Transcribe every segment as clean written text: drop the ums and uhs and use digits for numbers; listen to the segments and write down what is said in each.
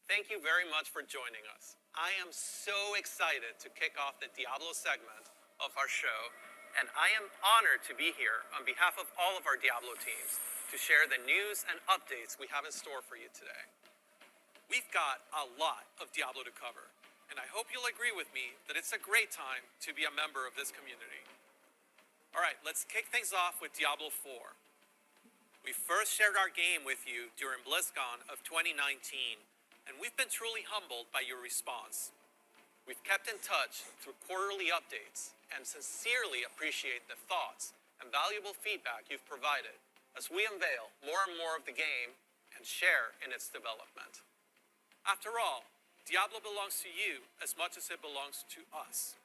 Thank you very much for joining us. I am so excited to kick off the Diablo segment of our show, and I am honored to be here on behalf of all of our Diablo teams to share the news and updates we have in store for you today. We've got a lot of Diablo to cover, and I hope you'll agree with me that it's a great time to be a member of this community. All right, let's kick things off with Diablo 4. We first shared our game with you during BlizzCon of 2019, and we've been truly humbled by your response. We've kept in touch through quarterly updates and sincerely appreciate the thoughts and valuable feedback you've provided as we unveil more and more of the game and share in its development. After all, Diablo belongs to you as much as it belongs to us.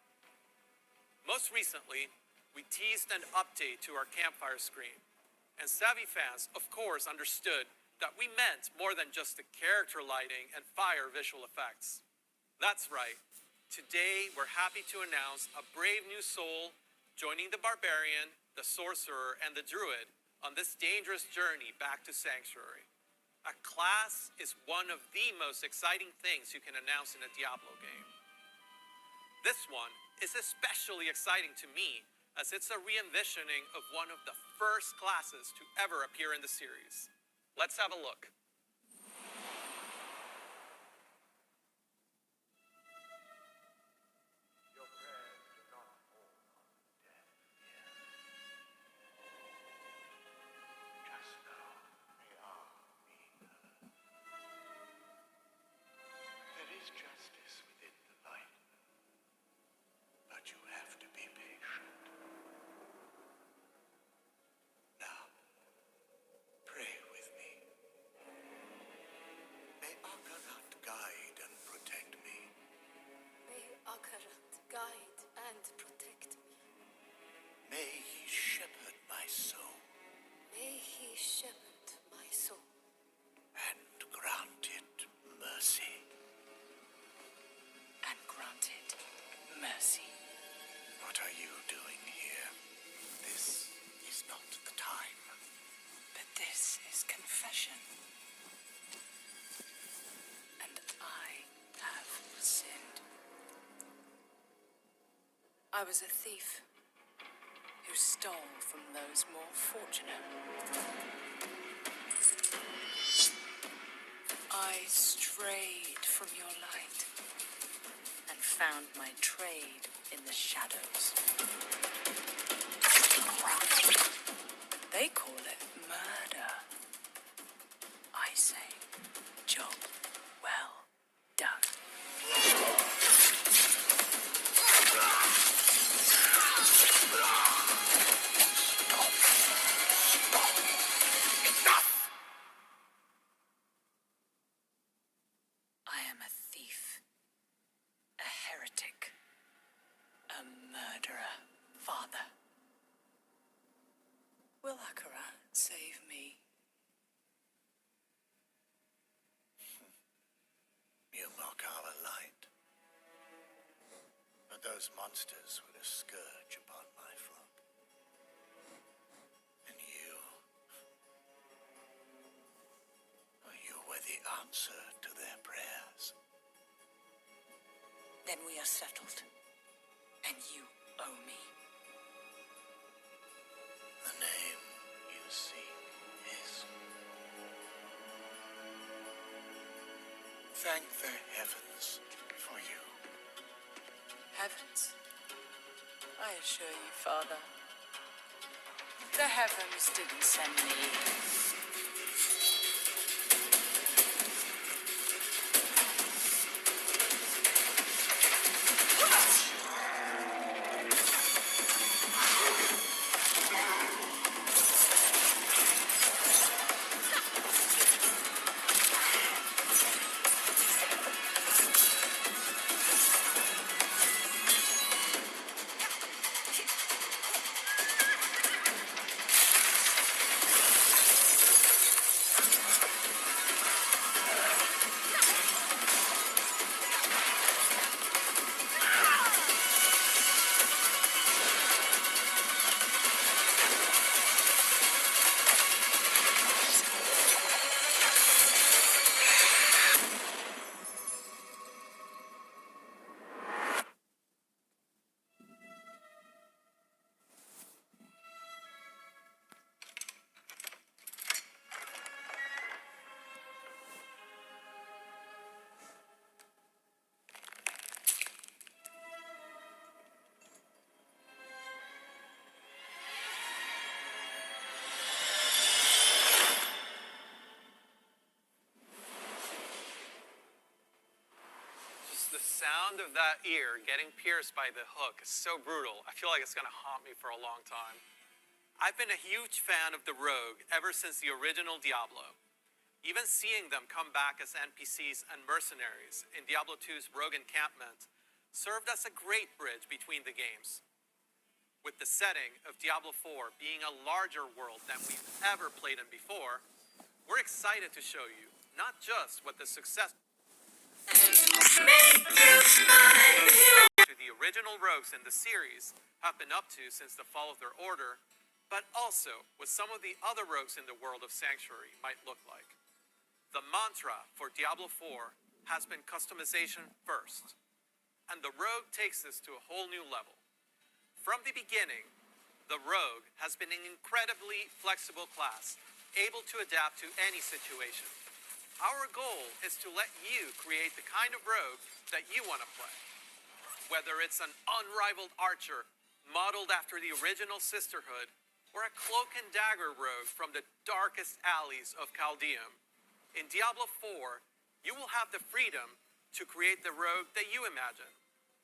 Most recently, we teased an update to our campfire screen, and savvy fans, of course, understood that we meant more than just the character lighting and fire visual effects. That's right. Today, we're happy to announce a brave new soul joining the barbarian, the sorcerer, and the druid on this dangerous journey back to Sanctuary. A class is one of the most exciting things you can announce in a Diablo game. This one is especially exciting to me as it's a re-envisioning of one of the first classes to ever appear in the series. Let's have a look. Your prayers do not fall on deaf ears. Just now, they are being heard. There is justice within the light, but you have to be patient. Now, pray with me. May Akarat guide and protect me. May Akarat guide and protect me. May he shepherd my soul May he shepherd my soul and grant it mercy. And granted mercy. What are you doing here? This is not the time. But this is confession. And I have sinned. I was a thief who stole from those more fortunate. I strayed from your light and found my trade in the shadows. They call it murder. I say, job well done. I am a thief, a heretic, a murderer, Father. Will Akarat save me? You mock our light. But those monsters were a scourge upon my flock. And you were the answer to their prayers. Then we are settled, and you owe me. The name you seek is. Thank the heavens for you. Heavens? I assure you, Father, the heavens didn't send me. The sound of that ear getting pierced by the hook is so brutal. I feel like it's gonna haunt me for a long time. I've been a huge fan of the Rogue ever since the original Diablo. Even seeing them come back as NPCs and mercenaries in Diablo 2's Rogue Encampment served as a great bridge between the games. With the setting of Diablo 4 being a larger world than we've ever played in before, we're excited to show you not just what the success to the original rogues in the series have been up to since the fall of their order, but also what some of the other rogues in the world of Sanctuary might look like. The mantra for Diablo 4 has been customization first, and the rogue takes this to a whole new level. From the beginning, the rogue has been an incredibly flexible class, able to adapt to any situation. Our goal is to let you create the kind of rogue that you want to play. Whether it's an unrivaled archer modeled after the original Sisterhood, or a cloak and dagger rogue from the darkest alleys of Chaldeum, in Diablo 4, you will have the freedom to create the rogue that you imagine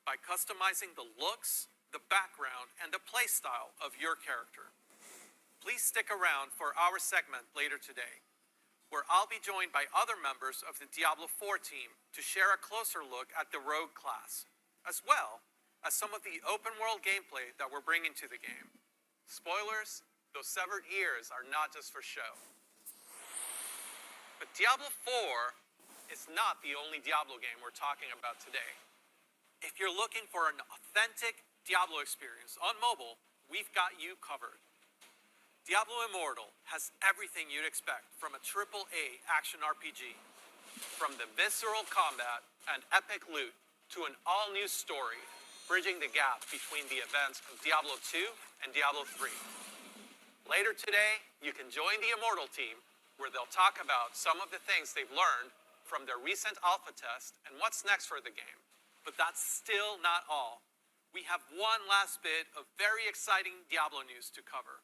by customizing the looks, the background, and the playstyle of your character. Please stick around for our segment later today, where I'll be joined by other members of the Diablo 4 team to share a closer look at the rogue class, as well as some of the open world gameplay that we're bringing to the game. Spoilers, those severed ears are not just for show. But Diablo 4 is not the only Diablo game we're talking about today. If you're looking for an authentic Diablo experience on mobile, we've got you covered. Diablo Immortal has everything you'd expect from a AAA action RPG. From the visceral combat and epic loot to an all-new story, bridging the gap between the events of Diablo 2 and Diablo 3. Later today, you can join the Immortal team, where they'll talk about some of the things they've learned from their recent alpha test and what's next for the game. But that's still not all. We have one last bit of very exciting Diablo news to cover.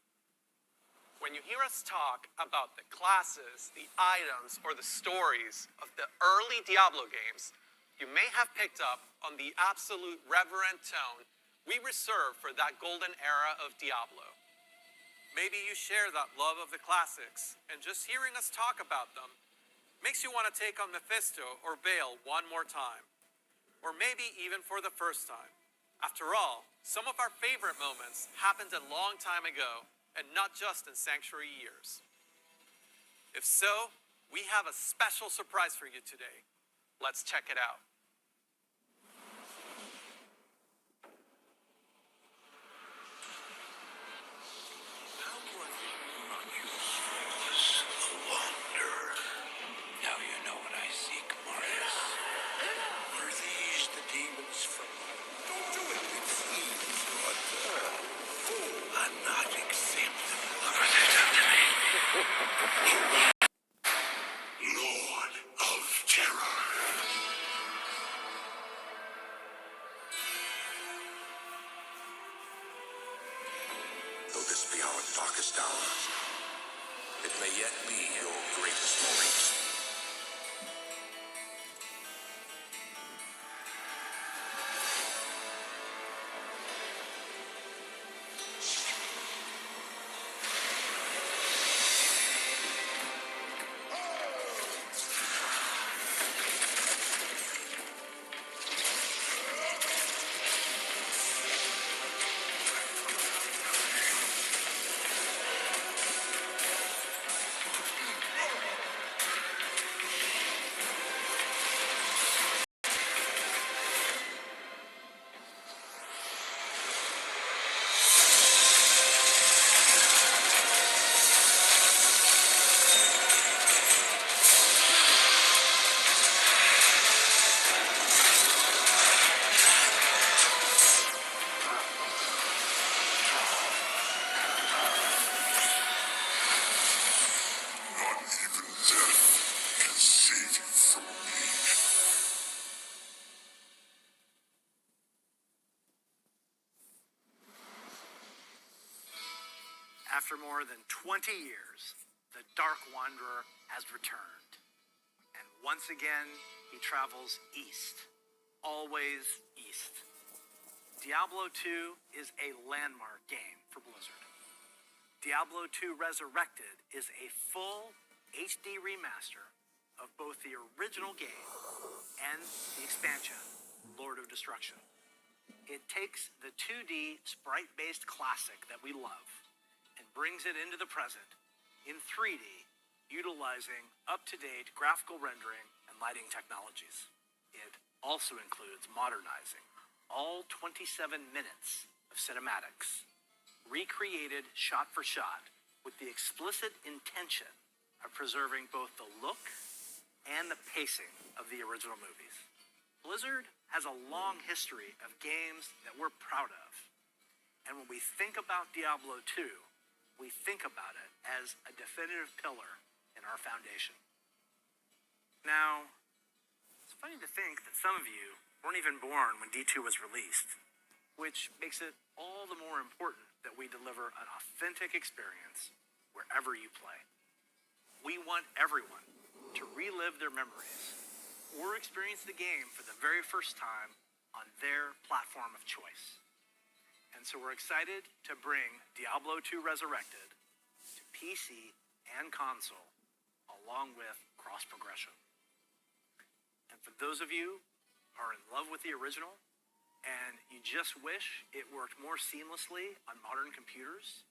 When you hear us talk about the classes, the items, or the stories of the early Diablo games, you may have picked up on the absolute reverent tone we reserve for that golden era of Diablo. Maybe you share that love of the classics, and just hearing us talk about them makes you want to take on Mephisto or Baal one more time. Or maybe even for the first time. After all, some of our favorite moments happened a long time ago, and not just in Sanctuary years. If so, we have a special surprise for you today. Let's check it out. How unusual is a wanderer. Now you know what I seek, Marius. Were these the demons from... Don't do it, it seems, but... I'm not exempt. What was it done to me? Lord of Terror. Though this be our darkest hour, it may yet be your greatest moment. After more than 20 years, the Dark Wanderer has returned. And once again, he travels east, always east. Diablo 2 is a landmark game for Blizzard. Diablo 2 Resurrected is a full HD remaster of both the original game and the expansion, Lord of Destruction. It takes the 2D sprite-based classic that we love and brings it into the present in 3D, utilizing up-to-date graphical rendering and lighting technologies. It also includes modernizing all 27 minutes of cinematics, recreated shot for shot with the explicit intention of preserving both the look and the pacing of the original movies. Blizzard has a long history of games that we're proud of. And when we think about Diablo 2, we think about it as a definitive pillar in our foundation. Now, it's funny to think that some of you weren't even born when D2 was released, which makes it all the more important that we deliver an authentic experience wherever you play. We want everyone to relive their memories or experience the game for the very first time on their platform of choice. And so we're excited to bring Diablo 2 Resurrected to PC and console, along with cross-progression. And for those of you who are in love with the original and you just wish it worked more seamlessly on modern computers,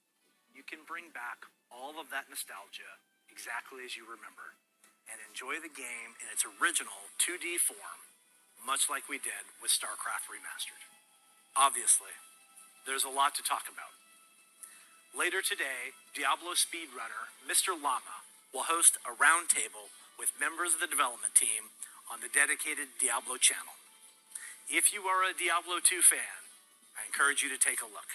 you can bring back all of that nostalgia exactly as you remember and enjoy the game in its original 2D form, much like we did with StarCraft Remastered. Obviously, there's a lot to talk about. Later today, Diablo speedrunner Mr. Llama will host a roundtable with members of the development team on the dedicated Diablo channel. If you are a Diablo 2 fan, I encourage you to take a look.